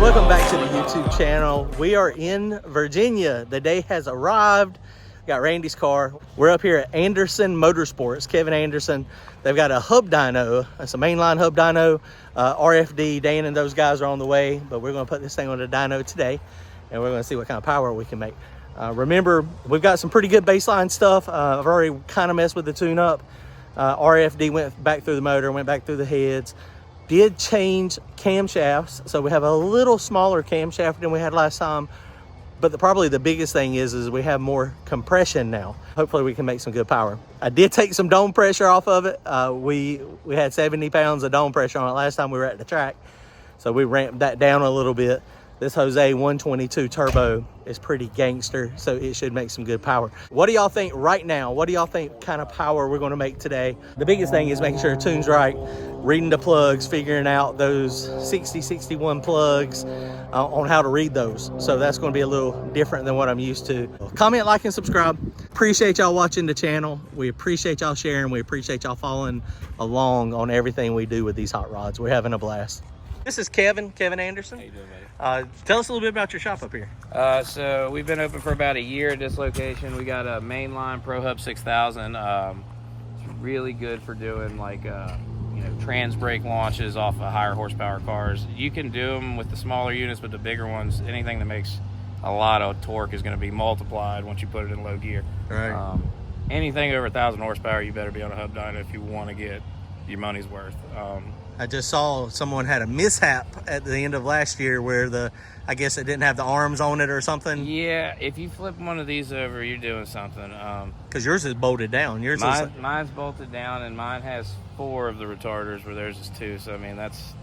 welcome back to the YouTube channel. We are in Virginia. The day has arrived. Got Randy's car. We're up here at Anderson Motorsports, Kevin Anderson. They've got a hub dyno. It's a mainline hub dyno. RFD, Dan and those guys are on the way, but we're gonna put this thing on a dyno today and we're gonna see what kind of power we can make. Remember, we've got some pretty good baseline stuff. I've already kind of messed with the tune-up. RFD went back through the motor, went back through the heads. Did change camshafts, so we have a little smaller camshaft than we had last time. But probably the biggest thing is we have more compression now. Hopefully we can make some good power. I did take some dome pressure off of it. We had 70 pounds of dome pressure on it last time we were at the track, so we ramped that down a little bit. This Jose 122 turbo is pretty gangster, so it should make some good power. What do y'all think right now? What do y'all think kind of power we're gonna make today? The biggest thing is making sure the tune's right, reading the plugs, figuring out those 60, 61 plugs on how to read those. So that's gonna be a little different than what I'm used to. Comment, like, and subscribe. Appreciate y'all watching the channel. We appreciate y'all sharing. We appreciate y'all following along on everything we do with these hot rods. We're having a blast. This is Kevin Anderson. How you doing, buddy? Tell us a little bit about your shop up here. So we've been open for about a year at this location. We got a mainline Pro Hub 6000. It's really good for doing like trans brake launches off of higher horsepower cars. You can do them with the smaller units, but the bigger ones, anything that makes a lot of torque is going to be multiplied once you put it in low gear. Right. Anything over 1,000 horsepower, you better be on a hub dyno if you want to get your money's worth. I just saw someone had a mishap at the end of last year where I guess it didn't have the arms on it or something. Yeah, if you flip one of these over, you're doing something. Because yours is bolted down. Mine's bolted down, and mine has 4 of the retarders where theirs is 2. So I mean, that's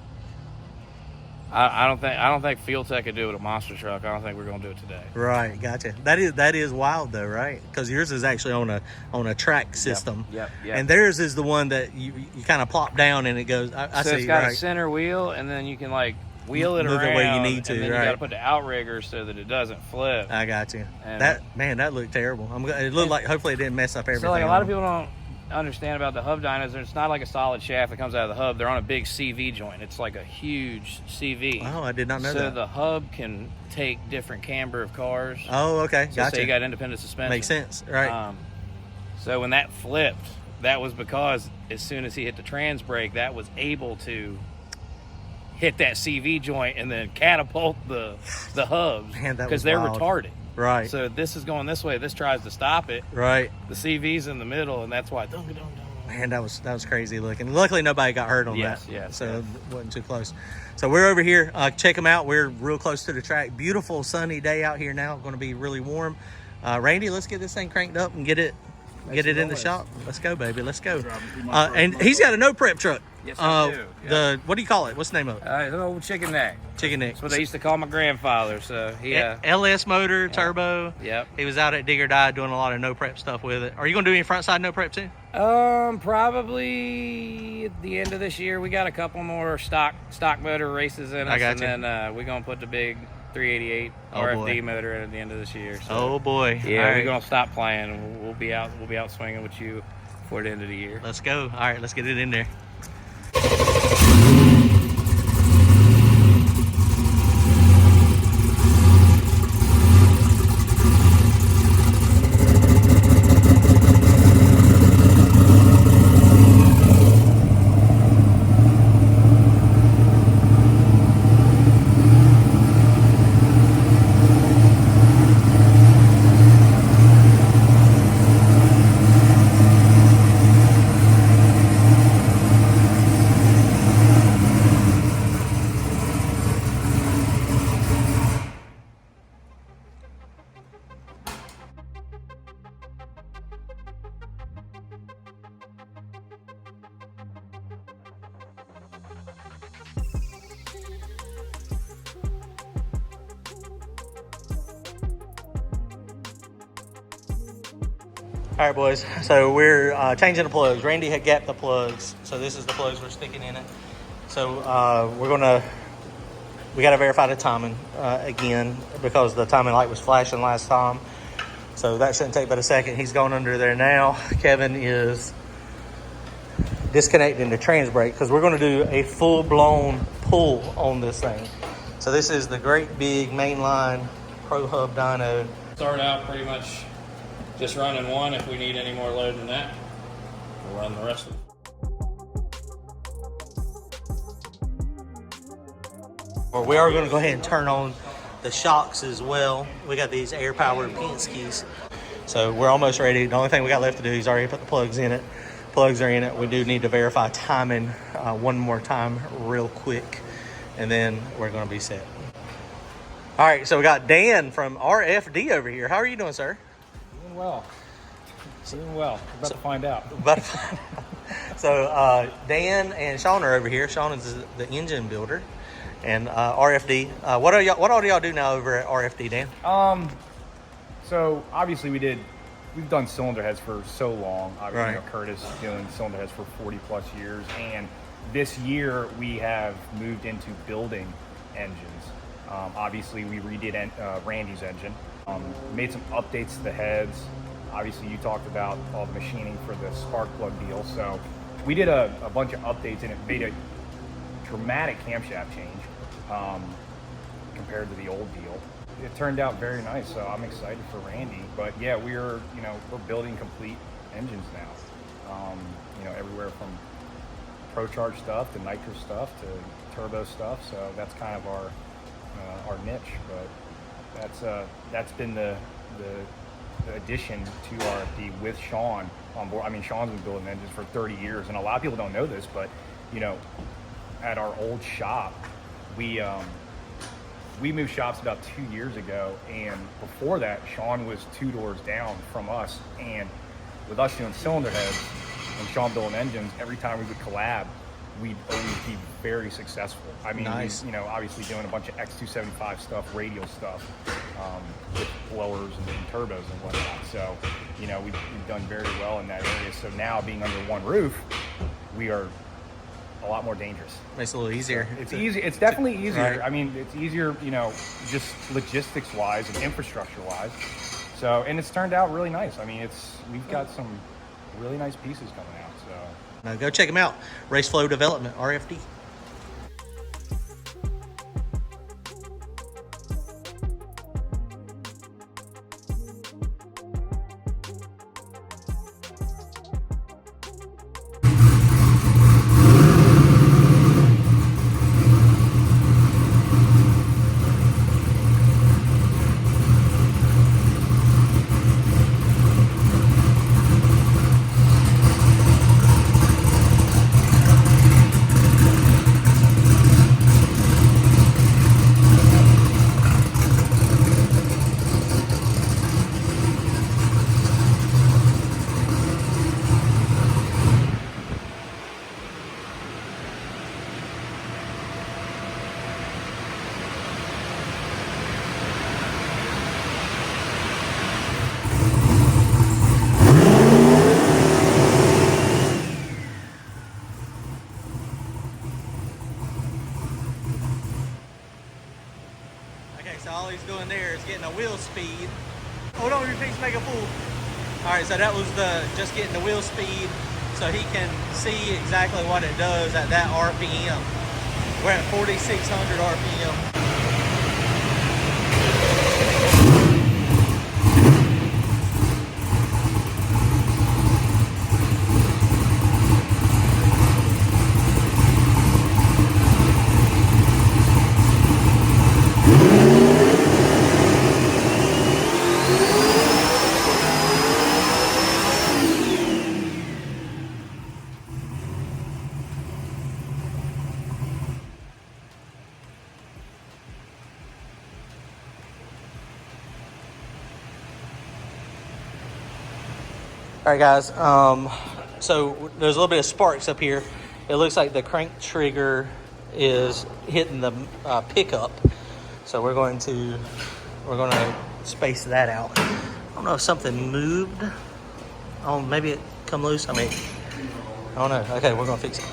I don't think Fuel Tech could do it with a monster truck. I don't think we're gonna do it today. Right, gotcha. That is wild though, right? Because yours is actually on a track system. Yep. And theirs is the one that you kind of plop down and it goes. I so see. It's got a center wheel, and then you can like wheel it move around it where you need to. and then right. You got to put the outrigger so that it doesn't flip. I got you. And that looked terrible. It looked like hopefully it didn't mess up everything. So like a lot of people don't understand about the hub dynos. It's not like a solid shaft that comes out of the hub. They're on a big CV joint. It's like a huge CV. Oh, I did not know that. So the hub can take different camber of cars. Oh, okay, gotcha. So you got independent suspension. Makes sense, right? So when that flipped, that was because as soon as he hit the trans brake, that was able to hit that CV joint and then catapult the hubs because they're retarded. Right. So this is going this way. This tries to stop it. Right. The CV's in the middle, and that's why. Man, that was crazy looking. Luckily, nobody got hurt on that. Yes. So it wasn't too close. So we're over here. Check them out. We're real close to the track. Beautiful sunny day out here now. Going to be really warm. Randy, let's get this thing cranked up and get it in the shop. Let's go, baby. Let's go. And he's got a no prep truck. Yes, I do. The what do you call it? What's the name of it? It's an old chicken neck. Chicken neck. That's what they used to call my grandfather. So he LS motor, turbo. Yep. He was out at Dig or Die doing a lot of no prep stuff with it. Are you gonna do any front side no prep too? Probably at the end of this year. We got a couple more stock motor races in us, and then we're gonna put the big 388 RFD motor in at the end of this year. So, oh boy! Yeah, we're gonna stop playing. We'll be out swinging with you before the end of the year. Let's go. All right, let's get it in there. All right, boys, so we're changing the plugs. Randy had gapped the plugs, so this is the plugs we're sticking in it. So we got to verify the timing again because the timing light was flashing last time. So that shouldn't take but a second. He's going under there now. Kevin is disconnecting the trans brake because we're going to do a full-blown pull on this thing. So this is the great big mainline Pro Hub dyno. Start out pretty much just running one. If we need any more load than that, we'll run the rest of it. Or we are going to go ahead and turn on the shocks as well. We got these air-powered Penske's. So we're almost ready. The only thing we got left to do is already put the plugs in it. Plugs are in it. We do need to verify timing one more time real quick, and then we're going to be set. All right, so we got Dan from RFD over here. How are you doing, sir? Doing well. Doing well. About to find out. So Dan and Sean are over here. Sean is the engine builder, and RFD. What all do y'all do now over at RFD, Dan? So obviously we've done cylinder heads for so long. Obviously, Right. you know, Curtis doing cylinder heads for 40 plus years, and this year we have moved into building engines. Obviously we redid Randy's engine, made some updates to the heads. Obviously you talked about all the machining for the spark plug deal, so we did a bunch of updates, and it made a dramatic camshaft change compared to the old deal. It turned out very nice, so I'm excited for Randy. But yeah, we're building complete engines now. Everywhere from ProCharged stuff to nitro stuff to turbo stuff. So that's kind of our niche. But that's been the addition to RFD with Sean on board. I mean, Sean's been building engines for 30 years, and a lot of people don't know this, but at our old shop, we moved shops about 2 years ago, and before that, Sean was 2 doors down from us. And with us doing cylinder heads and Sean building engines, every time we would collab, we'd always be very successful. I mean, Nice. Obviously doing a bunch of X275 stuff, radial stuff, with blowers and turbos and whatnot. So, we've done very well in that area. So now being under one roof, we are a lot more dangerous. Makes it a little easier. It's easy. It's definitely easier. Right. I mean, it's easier, just logistics wise and infrastructure wise. So, and it's turned out really nice. I mean, we've got some really nice pieces coming out. So Now go check them out. Race Flow Development, RFD. So all he's doing there is getting a wheel speed. Hold on, your piece make a fool. All right, so that was just getting the wheel speed so he can see exactly what it does at that RPM. We're at 4,600 RPM. All right, guys, so there's a little bit of sparks up here. It looks like the crank trigger is hitting the pickup. So we're going to space that out. I don't know if something moved. Oh, maybe it come loose. I don't know. Okay, we're gonna fix it.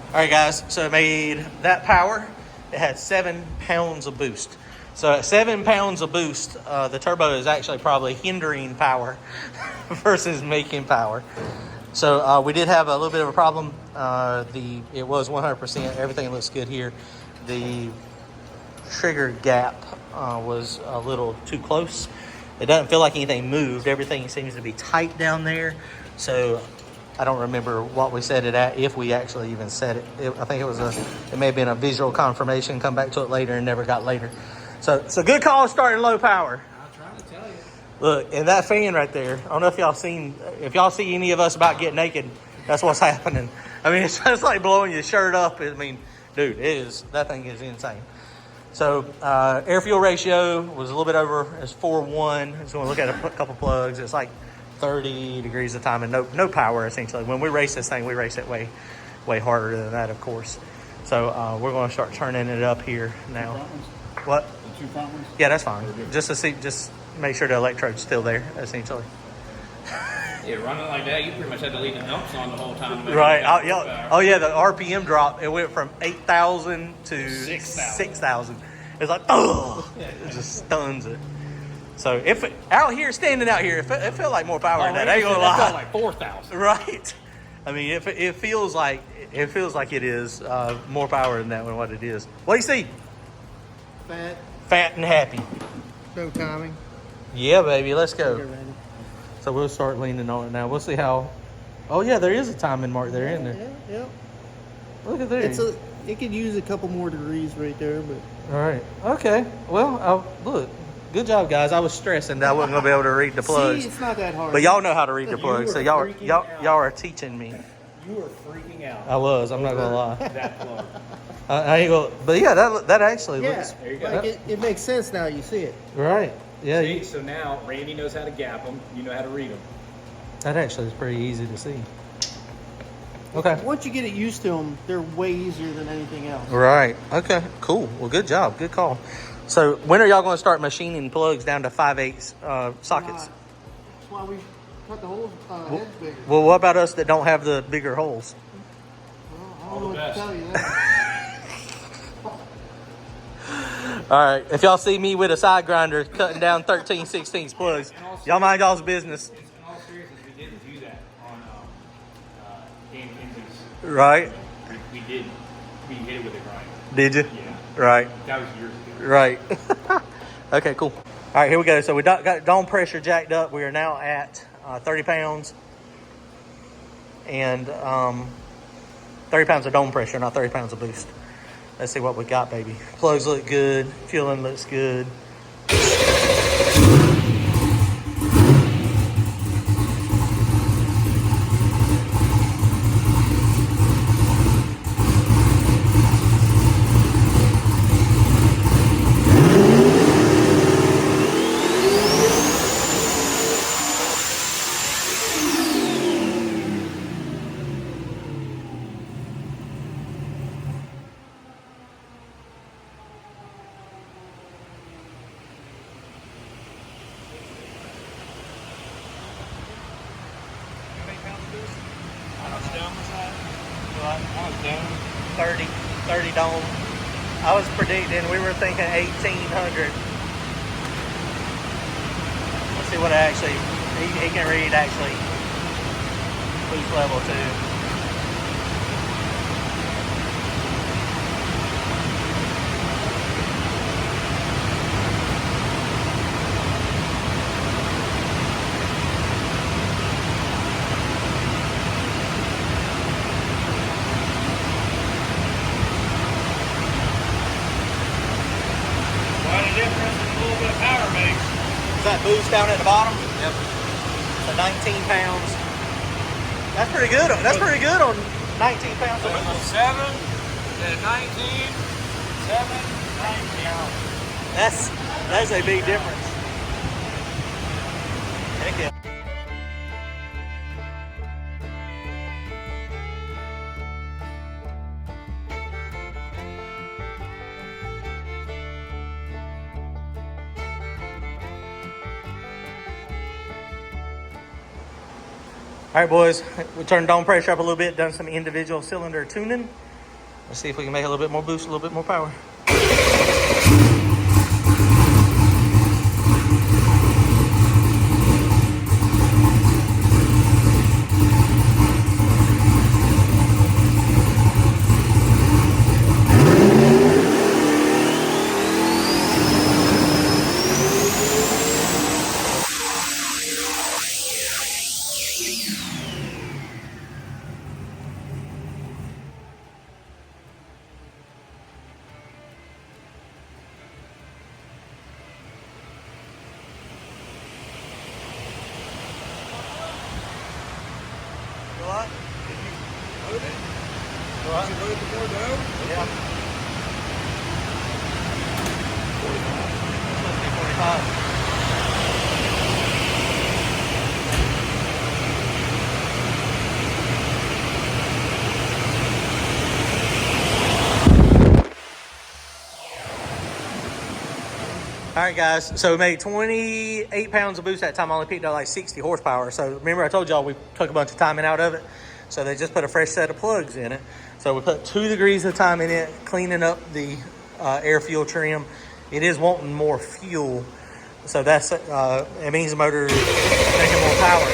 All right, guys, so it made that power. It had 7 pounds of boost. So at 7 pounds of boost, the turbo is actually probably hindering power versus making power. So we did have a little bit of a problem. It was 100%. Everything looks good here. The trigger gap was a little too close. It doesn't feel like anything moved. Everything seems to be tight down there. So I don't remember what we set it at, if we actually even set it. I think it may have been a visual confirmation, come back to it later and never got later. So good call starting low power. I'm trying to tell you. Look, and that fan right there, I don't know if y'all see any of us about getting naked, that's what's happening. I mean, it's just like blowing your shirt up. I mean, dude, that thing is insane. So air fuel ratio was a little bit over, it's 4:1. Just want to look at a couple plugs. It's like 30 degrees of time and no power essentially. When we race this thing, we race it way harder than that, of course. So we're going to start turning it up here now. What? The 2 front ones? Yeah, that's fine. Just make sure the electrode's still there, essentially. Yeah, running like that, you pretty much had to leave the dumps on the whole time. Right. Oh yeah, the RPM drop, it went from 8,000 to 6,000. It's like, oh, it just stuns it. So standing out here, it felt like more power than that. I ain't gonna lie. It felt like 4,000. Right. I mean, it feels like it is more power than that than what it is. What do you see? Fat and happy. No timing. Yeah, baby. Let's go. Get ready. So we'll start leaning on it now. We'll see how. Oh yeah, there is a timing mark there, isn't there? Yeah. Look at there. It could use a couple more degrees right there, but. All right. Okay. Well, look. Good job, guys. I was stressing that I wasn't gonna be able to read the plugs. See, it's not that hard. But y'all know how to read the plugs, so y'all freaking out. are teaching me. You were freaking out. I was. I'm not gonna lie. That plug. I ain't gonna. But yeah, that actually looks There you go. Like it makes sense now. You see it. right. Yeah. See, so now Randy knows how to gap them. You know how to read them. That actually is pretty easy to see. Okay. Once you get it used to them, they're way easier than anything else. Right. Okay. Cool. Well, good job. Good call. So when are y'all going to start machining plugs down to 5/8 sockets? That's why we cut the holes heads bigger. Well, what about us that don't have the bigger holes? Well, I All don't the know what best. to tell you that. All right. If y'all see me with a side grinder cutting down 13/16 plugs, y'all mind y'all's business. In all seriousness, we didn't do that on game engines. Right? We did. We hit it with a grinder. Did you? Yeah. Right. That was years ago. Right. Okay, cool. All right, here we go. So we got dome pressure jacked up. We are now at 30 pounds. And 30 pounds of dome pressure, not 30 pounds of boost. Let's see what we got, baby. Plugs look good. Fueling looks good. How much down? 30 dome. I was predicting, we were thinking 1,800. Let's see what it actually, he can read actually boost level too. Quite a difference in a little bit of power makes. Is that boost down at the bottom? Yep. So 19 pounds. That's pretty good. That's pretty good on 19 pounds of boost. 7 to 19. 7, 19. That's a big difference. Heck yeah. All right, boys, we turned dome pressure up a little bit, done some individual cylinder tuning. Let's see if we can make a little bit more boost, a little bit more power. right. You load the more dough? Yeah. 45. All right, guys, so we made 28 pounds of boost that time. I only picked up like 60 horsepower. So remember I told y'all we took a bunch of timing out of it? So they just put a fresh set of plugs in it. So we put 2 degrees of time in it, cleaning up the air fuel trim. It is wanting more fuel. So that's, it means the motor is making more power.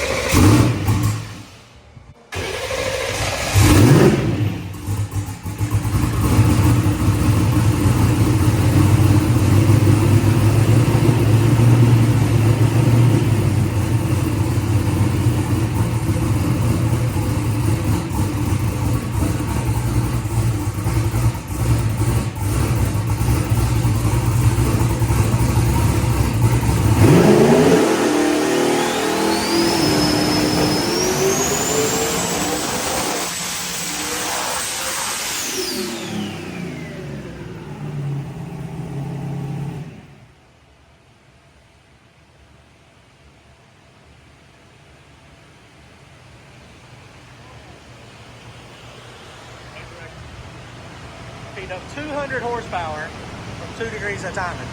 Picked up 200 horsepower from 2 degrees of timing.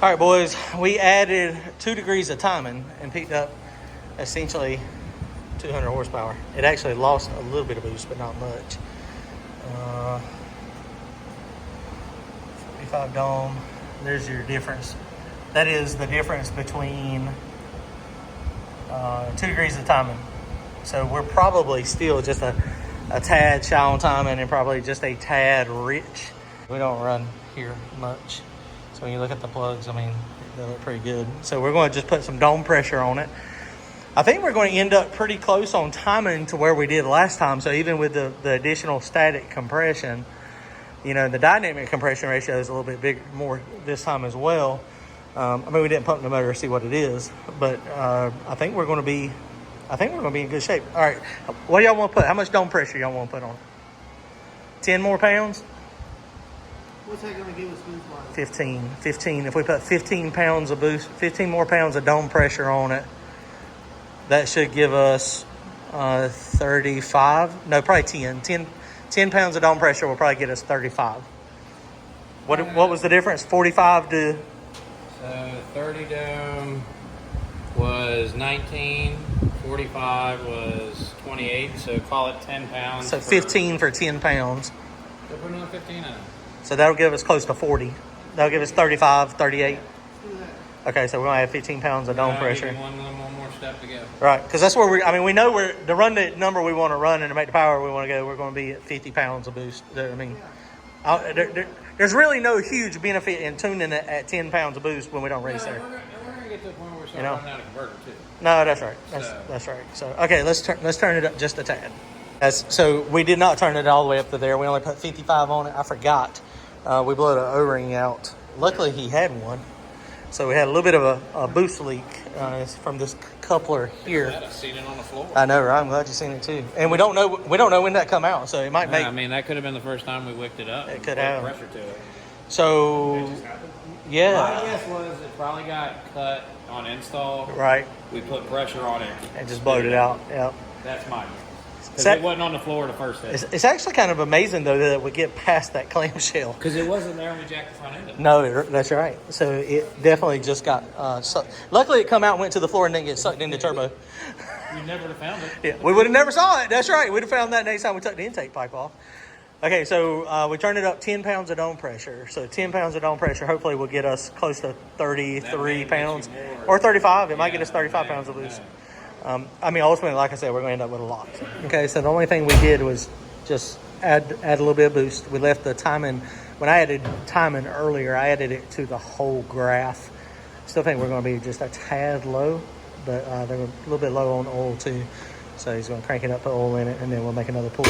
All right, boys, we added 2 degrees of timing and picked up essentially 200 horsepower. It actually lost a little bit of boost, but not much. 45 dome, there's your difference. That is the difference between 2 degrees of timing. So we're probably still just a tad shy on timing and probably just a tad rich. We don't run here much. So when you look at the plugs, I mean, they look pretty good. So we're going to just put some dome pressure on it. I think we're going to end up pretty close on timing to where we did last time. So even with the additional static compression, you know, the dynamic compression ratio is a little bit bigger, more this time as well. I mean, we didn't pump the motor to see what it is, but I think we're going to be in good shape. All right, what do y'all want to put? How much dome pressure y'all want to put on it? 10 more pounds? What's that going to give us boost-wise? 15. If we put 15 pounds of boost, 15 more pounds of dome pressure on it, that should give us 35. No, probably 10 pounds of dome pressure will probably get us 35. What was the difference? 45 to... So 30 dome was 19, 45 was 28, so call it 10 pounds. So 15 for 10 pounds. So put another 15 in it. So that'll give us close to 40. That'll give us 35, 38. Okay, so we're going to have 15 pounds of dome pressure. One more step to go. Right, because that's where we know to run the number we want to run and to make the power we want to go, we're going to be at 50 pounds of boost. I mean, there's really no huge benefit in tuning it at 10 pounds of boost when we don't race there. We're going to get to the point where we're starting running out of converter too. No, that's right. That's right. So, okay, let's turn it up just a tad. So we did not turn it all the way up to there. We only put 55 on it. I forgot. We blew the O-ring out. Luckily, he had one. So we had a little bit of a boost leak from this coupler here. I've seen it on the floor. I know, right? I'm glad you've seen it too. And we don't know when that come out, so it might make. I mean, that could have been the first time we wicked it up. It could have pressure to it. So, yeah. My guess was it probably got cut on install. Right. We put pressure on it And just blowed it out. Yep. That's my guess. Because it wasn't on the floor the first day. It's actually kind of amazing though that we get past that clamshell. Because it wasn't there when we jacked the front end of it. No, that's right. So it definitely just got sucked. Luckily, it come out, went to the floor, and didn't get sucked into turbo. We never would have found it. Yeah, we would have never saw it. That's right. We'd have found that next time we took the intake pipe off. Okay, so we turned it up 10 pounds of dome pressure. So 10 pounds of dome pressure hopefully will get us close to 33 pounds. Or 35. It might get us 35 pounds of boost. I mean, ultimately, like I said, we're going to end up with a lot. Okay, so the only thing we did was just add a little bit of boost. We left the timing. When I added timing earlier, I added it to the whole graph. Still think we're going to be just a tad low, but they're a little bit low on oil too. So he's going to crank it up, put oil in it, and then we'll make another pull.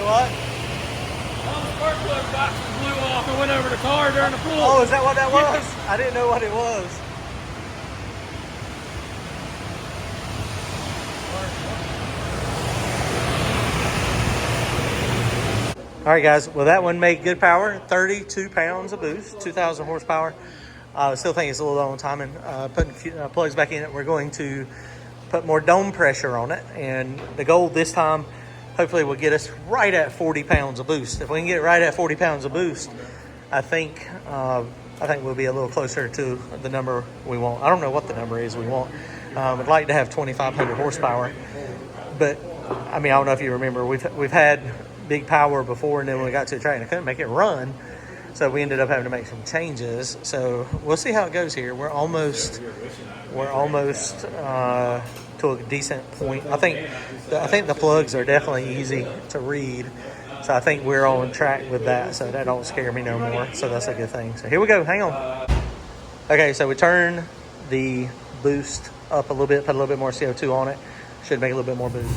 The what? Oh, the spark plug box blew off and went over the car during the pool. Oh, is that what that was? I didn't know what it was. All right, guys. Well, that one made good power. 32 pounds of boost, 2,000 horsepower. I still think it's a little low on timing. Putting a few plugs back in it. We're going to put more dome pressure on it. And the goal this time, hopefully, will get us right at 40 pounds of boost. If we can get right at 40 pounds of boost, I think we'll be a little closer to the number we want. I don't know what the number is we want. I'd like to have 2,500 horsepower. But, I mean, I don't know if you remember, we've had big power before, and then when we got to the track and I couldn't make it run, so we ended up having to make some changes. So we'll see how it goes here. We're almost to a decent point. I think the plugs are definitely easy to read, so I think we're on track with that, so that don't scare me no more, so that's a good thing. So here we go. Hang on. Okay, so we turn the boost up a little bit, put a little bit more CO2 on it. Should make a little bit more boost.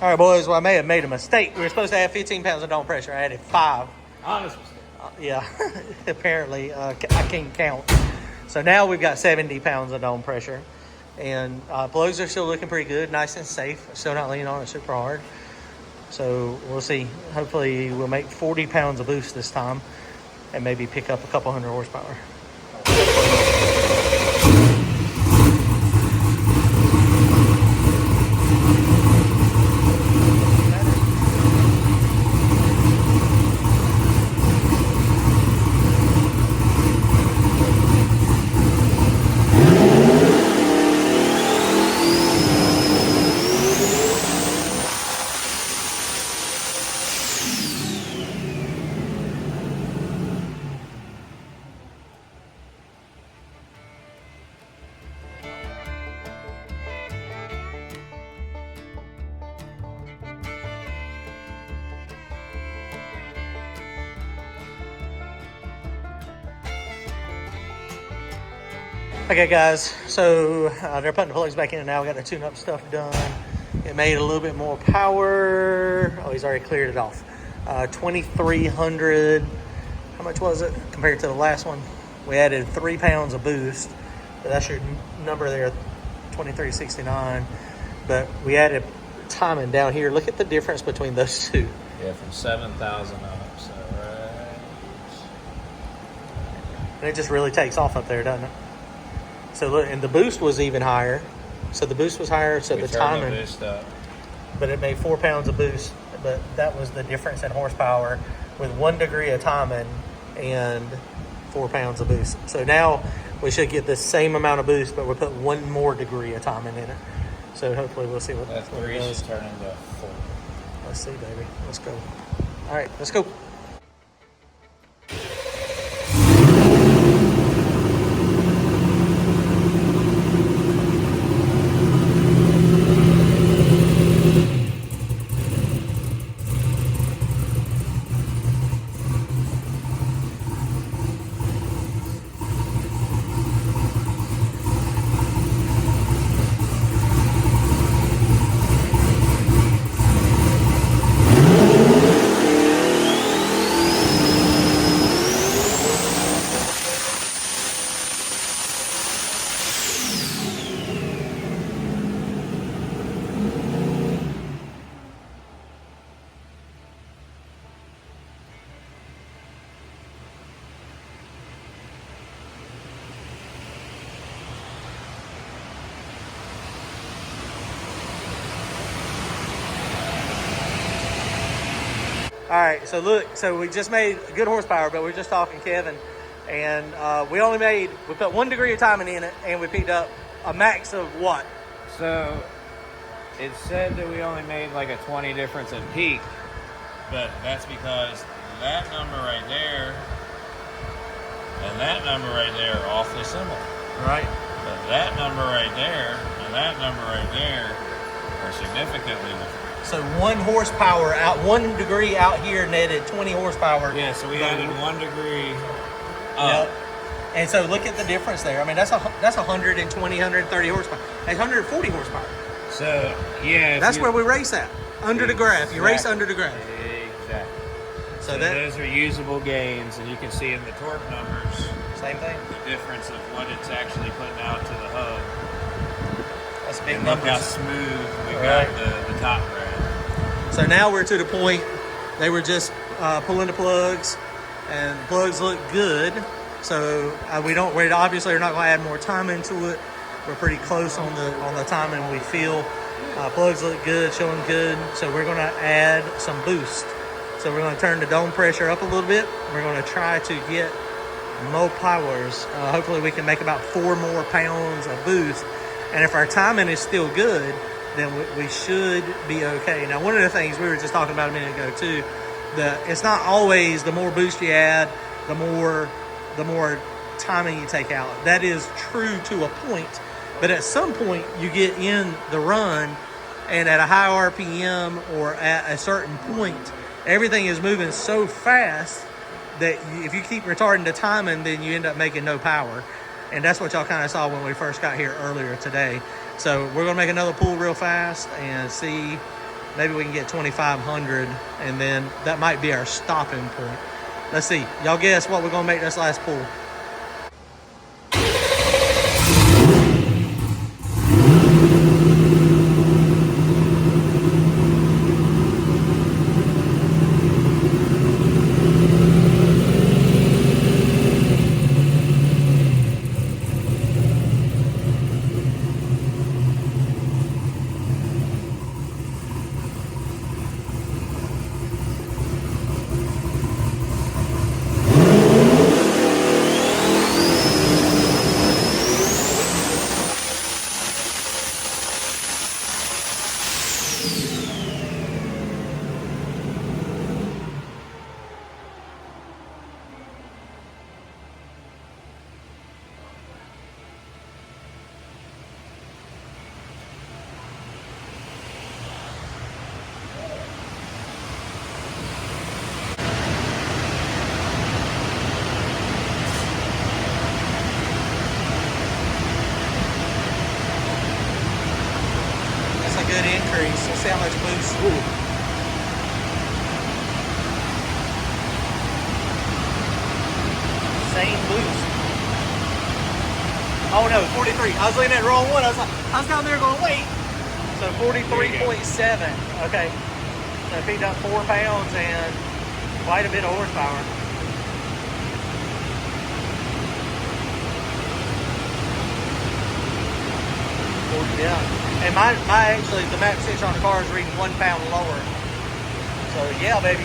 All right, boys, well, I may have made a mistake. We were supposed to have 15 pounds of dome pressure. I added 5. Honest mistake. Yeah, apparently I can't count. So now we've got 70 pounds of dome pressure. And plugs are still looking pretty good, nice and safe. Still not leaning on it super hard. So we'll see. Hopefully we'll make 40 pounds of boost this time and maybe pick up a couple hundred horsepower. Okay, guys, so they're putting the plugs back in now. We got the tune-up stuff done. It made a little bit more power. Oh, he's already cleared it off. 2,300. How much was it compared to the last one? We added 3 pounds of boost. But that's your number there, 2,369. But we added timing down here. Look at the difference between those two. Yeah, from 7,000 up, so right. And it just really takes off up there, doesn't it? So look, and the boost was even higher. So the boost was higher, so the timing. The boost up. But it made 4 pounds of boost. But that was the difference in horsepower with 1 degree of timing and 4 pounds of boost. So now we should get the same amount of boost, but we'll put 1 more degree of timing in it. So hopefully we'll see what that 3 does. should turn into 4. Let's see, baby. Let's go. All right, let's go. All right, so look, so we just made good horsepower, but we're just talking, Kevin. And we put 1 degree of timing in it, and we picked up a max of what? So it said that we only made like a 20 difference in peak, but that's because that number right there and that number right there are awfully similar. Right. But that number right there and that number right there are significantly different. So 1 horsepower out, 1 degree out here netted 20 horsepower. Yeah, so we added 1 degree up. Yep. And so look at the difference there. I mean, that's 120, 130 horsepower. That's 140 horsepower. So, yeah. That's where we race at. Under the graph. You race under the graph. Exactly. So those are usable gains, and you can see in the torque numbers same thing. the difference of what it's actually putting out to the hub. That's big And numbers. look how smooth we got the top graph. So now we're to the point, they were just pulling the plugs, and the plugs look good. So we obviously are not going to add more time into it. We're pretty close on the timing we feel. Plugs look good, showing good. So we're going to add some boost. So we're going to turn the dome pressure up a little bit. We're going to try to get more powers. Hopefully we can make about 4 more pounds of boost. And if our timing is still good, then we should be okay. Now, one of the things we were just talking about a minute ago too, it's not always the more boost you add, the more timing you take out. That is true to a point, but at some point you get in the run, and at a high RPM or at a certain point, everything is moving so fast that if you keep retarding the timing, then you end up making no power. And that's what y'all kind of saw when we first got here earlier today. So we're going to make another pull real fast and see, maybe we can get 2,500, and then that might be our stopping point. Let's see. Y'all guess what we're going to make this last pull. Good increase. Let's see how much boost. Ooh. Same boost. Oh no, 43. I was looking at the wrong one. I was down there going, wait. So 43.7. Okay. So I picked up 4 pounds and quite a bit of horsepower. Yeah. And my actually, the map sensor on the car is reading 1 pound lower. So yeah, baby.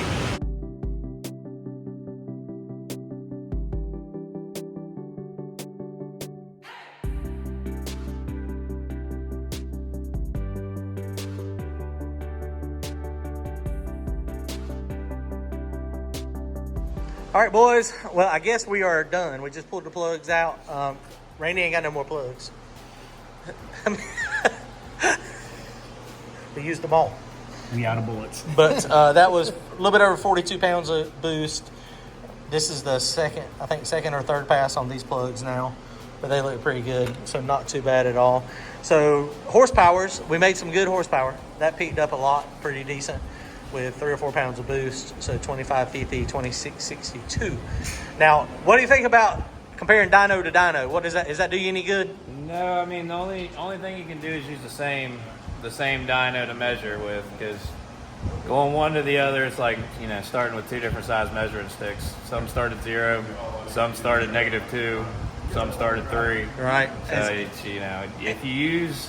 All right, boys. Well, I guess we are done. We just pulled the plugs out. Randy ain't got no more plugs. We used them all. We out of bullets. But that was a little bit over 42 pounds of boost. This is the second or third pass on these plugs now, but they look pretty good, so not too bad at all. So horsepowers, we made some good horsepower. That peaked up a lot, pretty decent, with 3 or 4 pounds of boost. So 2550, 2662. Now, what do you think about comparing dyno to dyno? What is that? Does that do you any good? No, I mean the only thing you can do is use the same dyno to measure with, because going one to the other, it's like, you know, starting with 2 different size measuring sticks. Some start at 0, some start at -2, some start at 3. Right. So it's, you know, if you use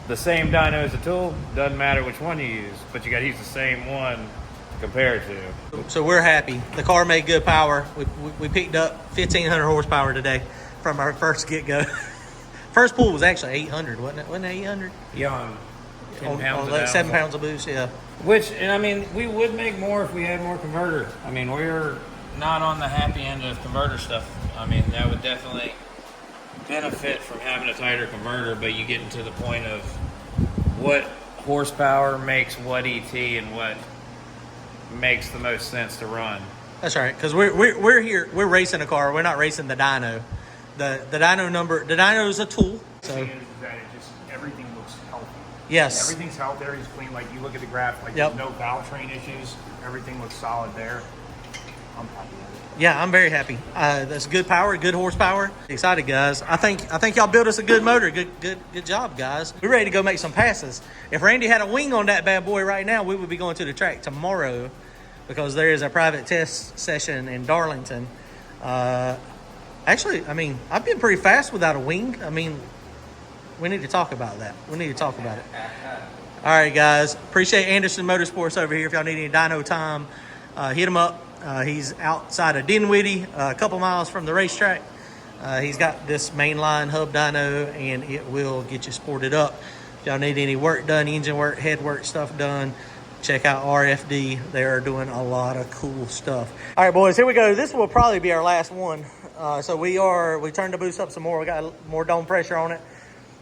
the same dyno as a tool, doesn't matter which one you use, but you got to use the same one to compare it to. So we're happy. The car made good power. We picked up 1,500 horsepower today from our first get-go. First pull was actually 800, wasn't it? Wasn't it 800? Yeah, on 10 pounds like of 7 pounds of boost, yeah. Which, and I mean, we would make more if we had more converters. I mean, we're not on the happy end of converter stuff. I mean, that would definitely benefit from having a tighter converter, but you get into the point of what horsepower makes what ET and what makes the most sense to run. That's right, because we're here, we're racing a car. We're not racing the dyno. The dyno is a tool. So The thing is that everything looks healthy. yes, Everything's out there. He's clean. Like you look at the graph, like Yep. there's no valve train issues. Everything looks solid there. I'm happy with it. yeah, I'm very happy. That's good power, good horsepower. Excited, guys. I think y'all built us a good motor. Good job, guys. We're ready to go make some passes. If Randy had a wing on that bad boy right now, we would be going to the track tomorrow because there is a private test session in Darlington. Actually, I mean, I've been pretty fast without a wing. I mean, we need to talk about that. We need to talk about it. All right, guys. Appreciate Anderson Motorsports over here. If y'all need any dyno time, hit him up. He's outside of Dinwiddie, a couple miles from the racetrack. He's got this mainline hub dyno, and it will get you sported up. If y'all need any work done, engine work, head work stuff done, check out RFD. They are doing a lot of cool stuff. All right, boys, here we go. This will probably be our last one. So we turned the boost up some more. We got more dome pressure on it.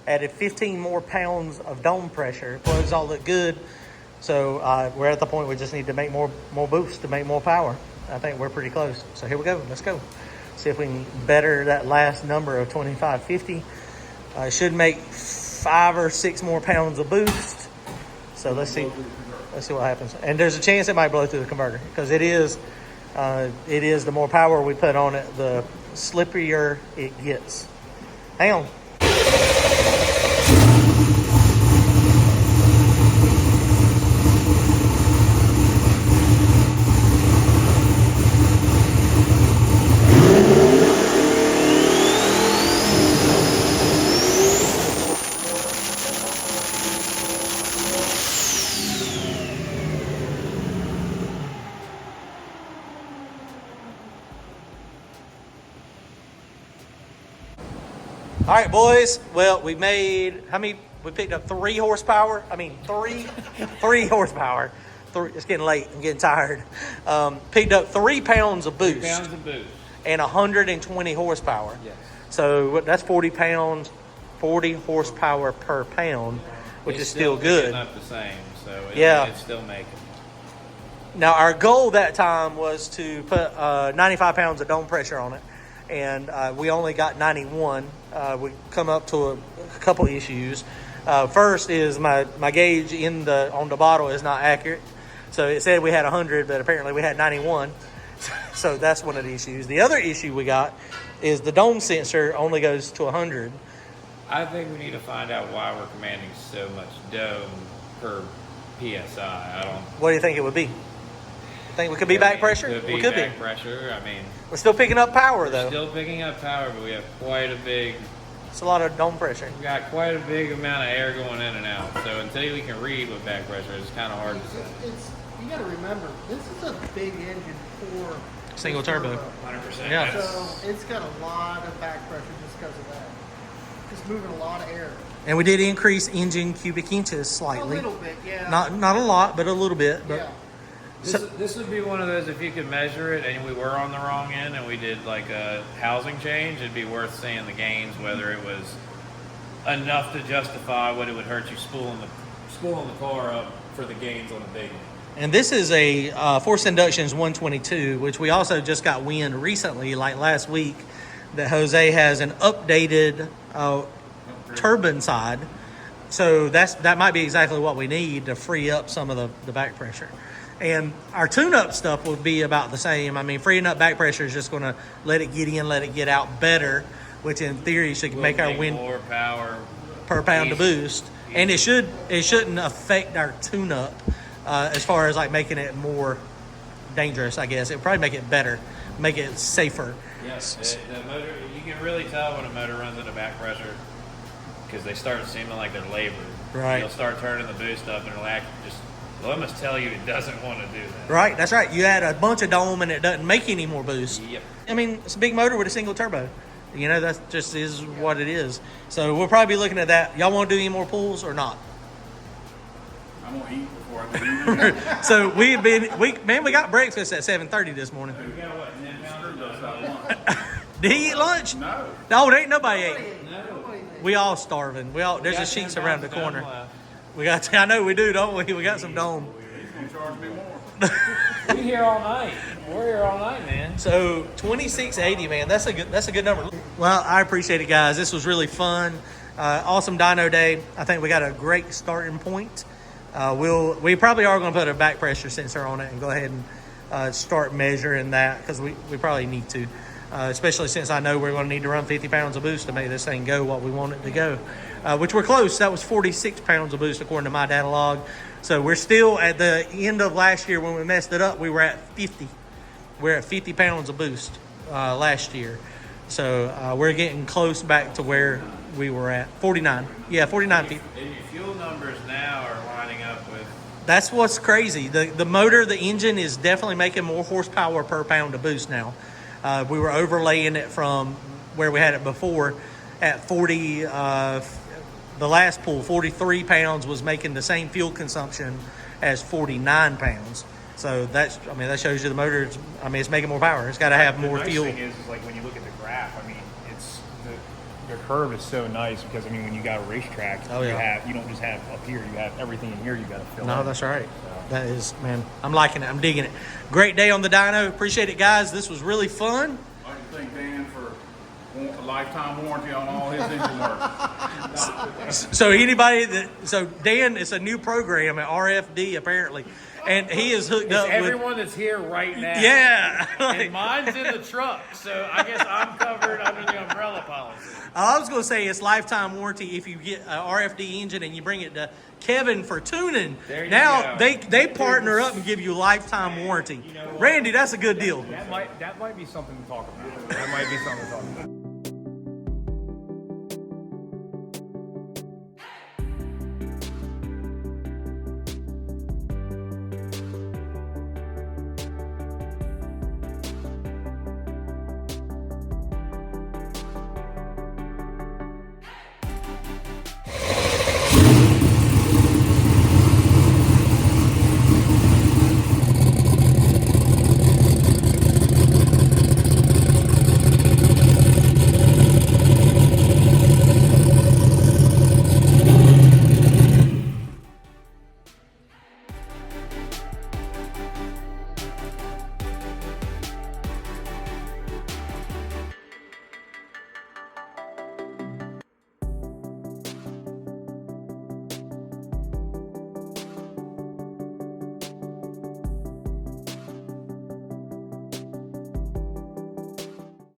Added 15 more pounds of dome pressure. Plugs all look good. So we're at the point we just need to make more boost to make more power. I think we're pretty close. So here we go. Let's go. See if we can better that last number of 2550. Should make 5 or 6 more pounds of boost. So let's see what happens. And there's a chance it might blow through the converter because it is the more power we put on it, the slipperier it gets. Hang on. All right, boys. Well, we made, how many? We picked up 3 horsepower. I mean, 3 horsepower. It's getting late. I'm getting tired. Picked up 3 pounds of boost. 3 pounds of boost. And 120 horsepower. Yes. So that's 40 pounds, 40 horsepower per pound, which is still good. Not the same, so it's still making. Now, our goal that time was to put 95 pounds of dome pressure on it. And we only got 91. We come up to a couple issues. First is my gauge on the bottle is not accurate. So it said we had 100, but apparently we had 91. So that's one of the issues. The other issue we got is the dome sensor only goes to 100. I think we need to find out why we're commanding so much dome per PSI. What do you think it would be? Think we could be back pressure? We could be back pressure. I mean, we're still picking up power though. Still picking up power, but we have quite a big. It's a lot of dome pressure. We got quite a big amount of air going in and out. So until we can read with back pressure, it's kind of hard to say. You got to remember, this is a big engine for single turbo. 100%. Yeah. So it's got a lot of back pressure just because of that. Just moving a lot of air. And we did increase engine cubic inches slightly. A little bit, yeah. Not a lot, but a little bit. But yeah. This would be one of those, if you could measure it and we were on the wrong end and we did like a housing change, it'd be worth seeing the gains, whether it was enough to justify what it would hurt you spooling the car up for the gains on the big one. And this is a Force Inductions 122, which we also just got wind recently, like last week, that Jose has an updated turbine side. So that might be exactly what we need to free up some of the back pressure. And our tune-up stuff would be about the same. I mean, freeing up back pressure is just going to let it get in, let it get out better, which in theory should make our wind more power per pound to boost. And it shouldn't affect our tune-up as far as like making it more dangerous, I guess. It would probably make it better, make it safer. Yes, the motor, you can really tell when a motor runs into back pressure because they start seeming like they're labored. Right. You'll start turning the boost up and it'll act just Well, I must tell you, it doesn't want to do that. Right, that's right. You add a bunch of dome and it doesn't make any more boost. Yep. I mean, it's a big motor with a single turbo. You know, that just is what it is. So we'll probably be looking at that. Y'all want to do any more pulls or not? I'm gonna eat before I go. So we got breakfast at 7:30 this morning. We got what, 10 pounders? That's not one. Did he eat lunch? No. No, there ain't nobody ate. We all starving. There's a Sheets around the corner. We got. I know we do, don't we? We got some dome. He's gonna charge me more. We're here all night. We're here all night, man. So 2680, man, that's a good number. Well, I appreciate it, guys. This was really fun. Awesome dyno day. I think we got a great starting point. We probably are going to put a back pressure sensor on it and go ahead and start measuring that, because we probably need to, especially since I know we're going to need to run 50 pounds of boost to make this thing go what we want it to go, which we're close. That was 46 pounds of boost according to my data log. So we're still at the end of last year when we messed it up. We were at 50. We're at 50 pounds of boost last year. So we're getting close back to where we were at. 49. Yeah, 49 feet. And your fuel numbers now are lining up with... That's what's crazy. The motor, the engine is definitely making more horsepower per pound of boost now. We were overlaying it from where we had it before at 40. The last pull, 43 pounds, was making the same fuel consumption as 49 pounds. So that shows you the motor. It's making more power. It's got to have more fuel. The nice thing is like when you look at the graph, it's the curve is so nice because when you got a racetrack, you don't just have up here. You have everything in here. You got to fill. No, that's right. That is, man. I'm liking it. I'm digging it. Great day on the dyno. Appreciate it, guys. This was really fun. I can thank Dan for a lifetime warranty on all his engine work. So Dan, it's a new program at RFD apparently, and he is hooked up with everyone that's here right now. Yeah. And mine's in the truck, so I guess I'm covered under the umbrella policy. I was going to say it's lifetime warranty if you get an RFD engine and you bring it to Kevin for tuning. Now go. they partner up and give you lifetime warranty. Randy, that's a good deal. That might be something to talk about. That might be something to talk about.